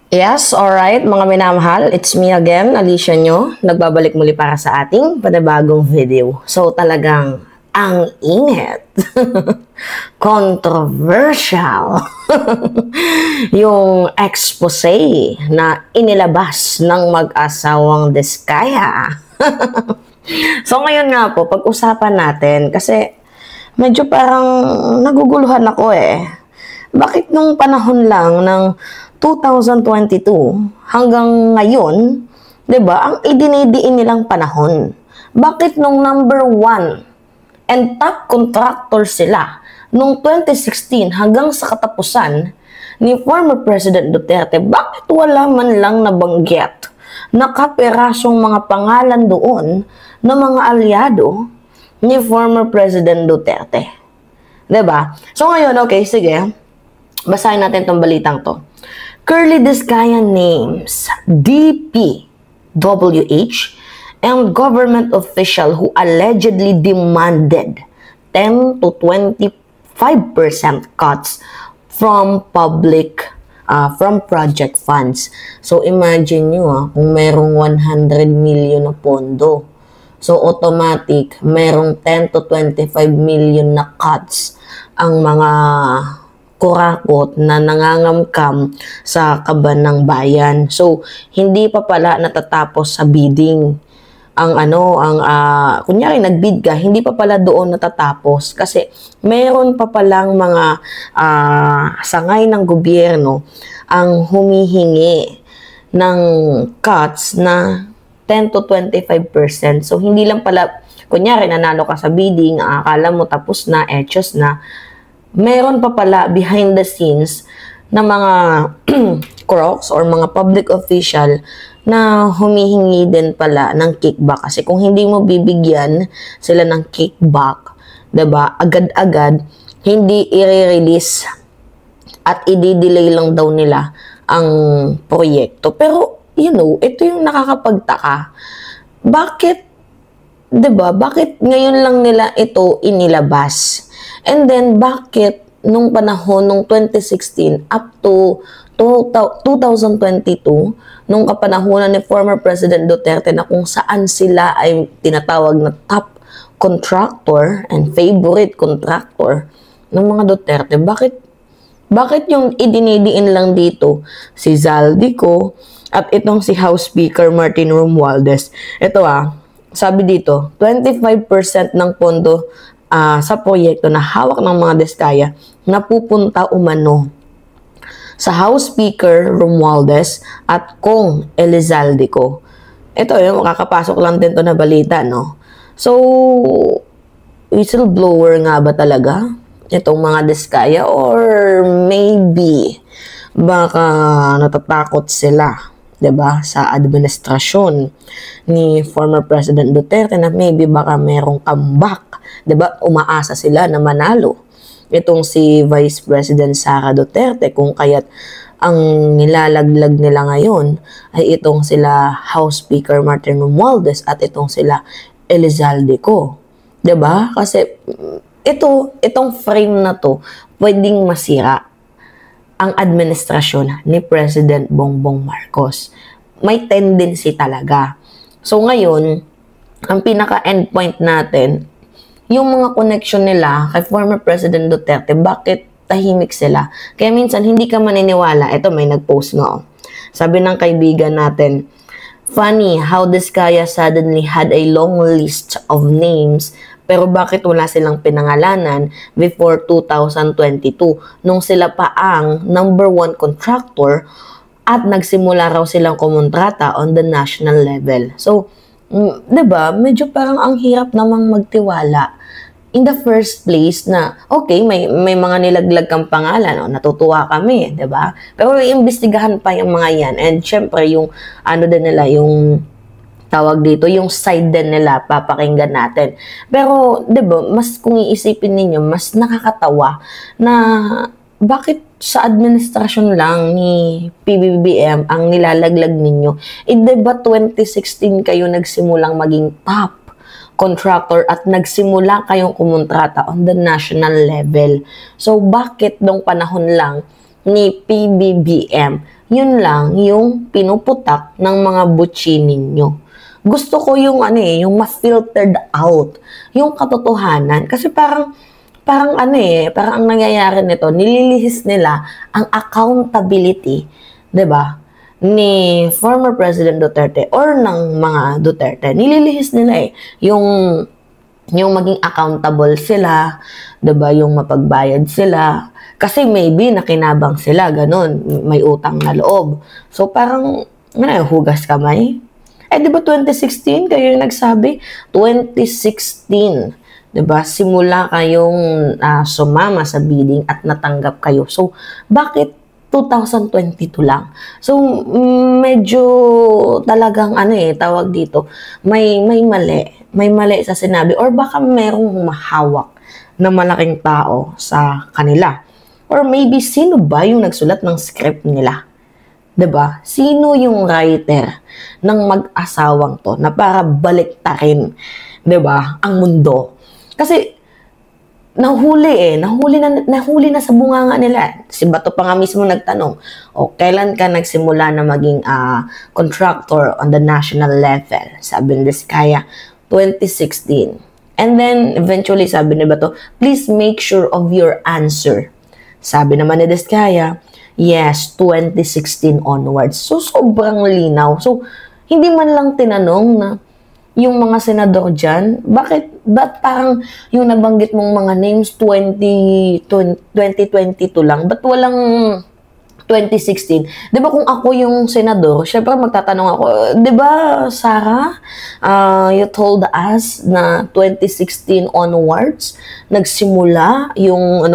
Yes, alright mga minamahal, it's me again, Alicia nyo. Nagbabalik muli para sa ating panibagong video. So talagang ang init, controversial, yung expose na inilabas ng mag-asawang Diskaya. So ngayon nga po, pag-usapan natin kasi medyo parang naguguluhan ako eh. Bakit nung panahon lang ng 2022 hanggang ngayon, 'di ba, ang idinidiin nilang panahon? Bakit nung number 1 and top contractor sila nung 2016 hanggang sa katapusan ni former President Duterte, bakit wala man lang nabanggit na kaperasong mga pangalan doon ng mga alyado ni former President Duterte? 'Di ba? So ngayon, okay, sige. Basahin natin tong balitang to. Curly Diskaya names DPWH and government official who allegedly demanded 10 to 25% cuts from from project funds. So imagine nyo kung merong 100 million na pondo. So automatic, merong 10 to 25 million na cuts ang mga kurakot na nangangamkam sa kaban ng bayan. So, hindi pa pala natatapos sa bidding. Kunyari nagbid ka, hindi pa pala doon natatapos kasi meron pa palang mga sangay ng gobyerno ang humihingi ng cuts na 10 to 25%. So, hindi lang pala, kunyari nanalo ka sa bidding, akala mo tapos na, etchos na, meron pa pala behind the scenes na mga crooks or mga public official na humihingi din pala ng kickback. Kasi kung hindi mo bibigyan sila ng kickback, 'di ba? Agad-agad hindi i-release at i-delay lang daw nila ang proyekto. Pero ito yung nakakapagtaka. Bakit 'di ba? Bakit ngayon lang nila ito inilabas? And then, bakit nung panahon, nung 2016 up to 2022, nung kapanahonan ni former President Duterte na kung saan sila ay tinatawag na top contractor and favorite contractor ng mga Duterte, bakit yung idinidiin lang dito si Zaldico at itong si House Speaker Martin Romualdez? Ito sabi dito, 25% ng pondo sa proyekto na hawak ng mga Diskaya na pupunta umano sa House Speaker Romualdez at Kong Elizaldico. Ito yung makakapasok lang din to na balita, no? So, whistleblower nga ba talaga itong mga Diskaya or maybe baka natatakot sila, 'di ba, sa administrasyon ni former President Duterte na maybe baka merong comeback, 'di ba? Umaasa sila na manalo itong si Vice President Sara Duterte, kung kaya't ang nilalaglag nila ngayon ay itong sila House Speaker Martin Romualdez at itong sila Elizaldico, 'di ba? Kasi itong frame na to pwedeng masira ang administrasyon ni President Bongbong Marcos. May tendency talaga. So ngayon, ang pinaka-endpoint natin, yung mga connection nila kay former President Duterte, bakit tahimik sila? Kaya minsan hindi ka maniniwala. Ito, may nag-post nga. Sabi ng kaibigan natin, funny how Diskaya suddenly had a long list of names, pero bakit wala silang pinangalanan before 2022 nung sila pa ang number 1 contractor at nagsimula raw silang kumontrata on the national level. So, 'di ba? Medyo parang ang hirap namang magtiwala in the first place na okay, may mga nilaglag kang pangalan, natutuwa kami, 'di ba? Pero iimbestigahan pa yung mga 'yan, and syempre yung din nila, yung tawag dito, yung side din nila, papakinggan natin. Pero, 'di ba, mas kung iisipin ninyo, mas nakakatawa na bakit sa administrasyon lang ni PBBM ang nilalaglag ninyo? Diba 2016 kayo nagsimulang maging top contractor at nagsimula kayong kumontrata on the national level. So, bakit nung panahon lang ni PBBM Yun lang yung pinuputak ng mga butchi ninyo. Gusto ko yung yung ma-filtered out, yung katotohanan. Kasi parang parang ang nangyayari nito, nililihis nila ang accountability, 'di ba? Ni former President Duterte or ng mga Duterte. Nililihis nila yung maging accountable sila, 'di ba? Yung mapagbayad sila. Kasi maybe nakinabang sila, ganun, may utang na loob. So parang hugas kamay. Di ba 2016 kayo yung nagsabi? 2016, 'di ba? Simula kayong sumama sa bidding at natanggap kayo. So bakit 2022 lang? So medyo talagang tawag dito, may mali sa sinabi or baka merong mahawak na malaking tao sa kanila. Or maybe sino ba yung nagsulat ng script nila? 'Di ba? Sino yung writer ng mag-asawang to na para baliktarin, 'di ba, ang mundo? Kasi nahuli na sa bunganga nila. Si Bato pa nga mismo nagtanong, kailan ka nagsimula na maging contractor on the national level? Sabi ni Diskaya, 2016. And then, eventually, sabi ni Bato, please make sure of your answer. Sabi naman ni Diskaya, yes, 2016 onwards. So, sobrang linaw. So, hindi man lang tinanong na yung mga senador dyan, ba't parang yung nabanggit mong mga names 2022 lang? Ba't walang 2016? Di ba kung ako yung senador, syempre magtatanong ako, di ba, Sarah, you told us na 2016 onwards, nagsimula yung,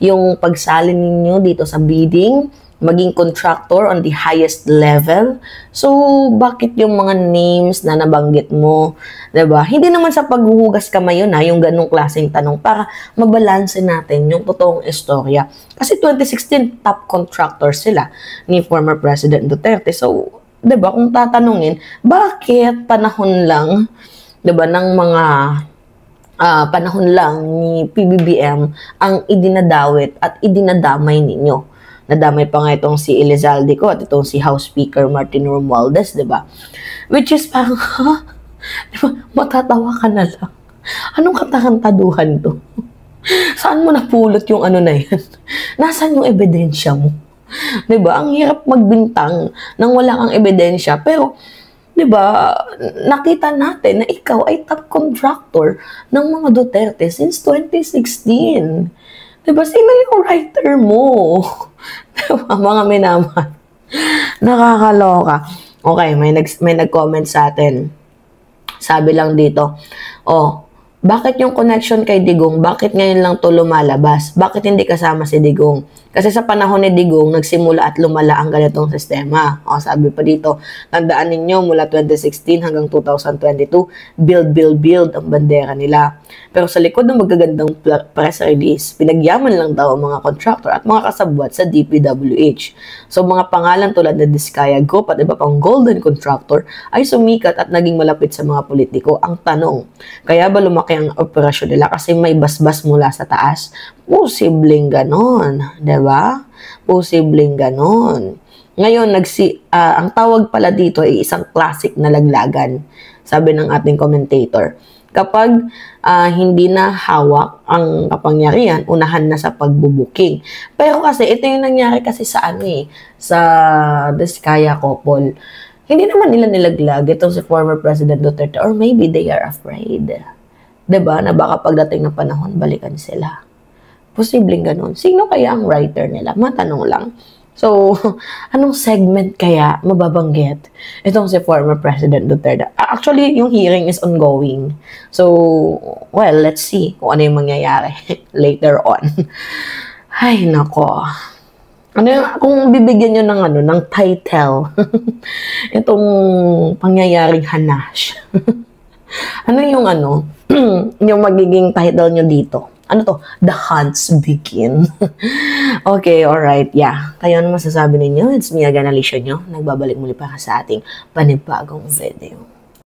yung pagsalin ninyo dito sa bidding, maging contractor on the highest level. So, bakit yung mga names na nabanggit mo, 'di ba? Hindi naman sa paghuhugas kamay yun yung ganung klaseng tanong para mabalanse natin yung totoong istorya. Kasi 2016 top contractor sila ni former President Duterte. So, 'di ba, kung tatanungin, bakit panahon lang, 'di ba, ng mga panahon lang ni PBBM ang idinadawit at idinadamay ninyo? Nadamay pa nga itong si Elizalde ko at itong si House Speaker Martin Romualdez, di ba? Which is parang, di ba, matatawa ka na lang. Anong katarantaduhan to? Saan mo napulot yung na yan? Nasaan yung ebidensya mo? Di ba? Ang hirap magbintang nang wala kang ebidensya. Pero, di ba, nakita natin na ikaw ay top contractor ng mga Duterte since 2016. Diba, sino yung writer mo? Diba, mga minaman. Nakakaloka. Okay, may nag-comment sa atin. Sabi lang dito, bakit yung connection kay Digong, bakit ngayon lang to lumalabas? Bakit hindi kasama si Digong? Kasi sa panahon ni Digong, nagsimula at lumala ang ganitong sistema. Sabi pa dito, tandaan ninyo mula 2016 hanggang 2022, build ang bandera nila. Pero sa likod ng magagandang press release, pinagyaman lang daw ang mga contractor at mga kasabwat sa DPWH. So mga pangalan tulad ng Diskaya Group at iba pang golden contractor ay sumikat at naging malapit sa mga politiko. Ang tanong, kaya ba lumaki ang operasyon nila kasi may basbas mula sa taas? Posibleng ganon, diba? Posibleng ganon. Ngayon, ang tawag pala dito ay isang classic na laglagan, sabi ng ating commentator. Kapag hindi na hawak ang kapangyarihan, unahan na sa pagbubuking. Pero kasi, ito yung nangyari kasi sa sa Diskaya couple. Hindi naman nila nilaglag itong si former President Duterte, or maybe they are afraid. Diba? Na baka pagdating ng panahon, balikan sila. Posibleng ganun. Sino kaya ang writer nila? Matanong lang. So, anong segment kaya mababanggit itong si former President Duterte? Actually, yung hearing is ongoing. So, well, let's see kung ano yung mangyayari later on. Ay, nako. Kung bibigyan nyo ng title, itong pangyayaring hanash. yung yung magiging title nyo dito? The hunts begin. Okay, alright, yeah. Kayo ano masasabi ninyo? It's me, Agana Alicia nyo. Nagbabalik muli para sa ating panibagong video.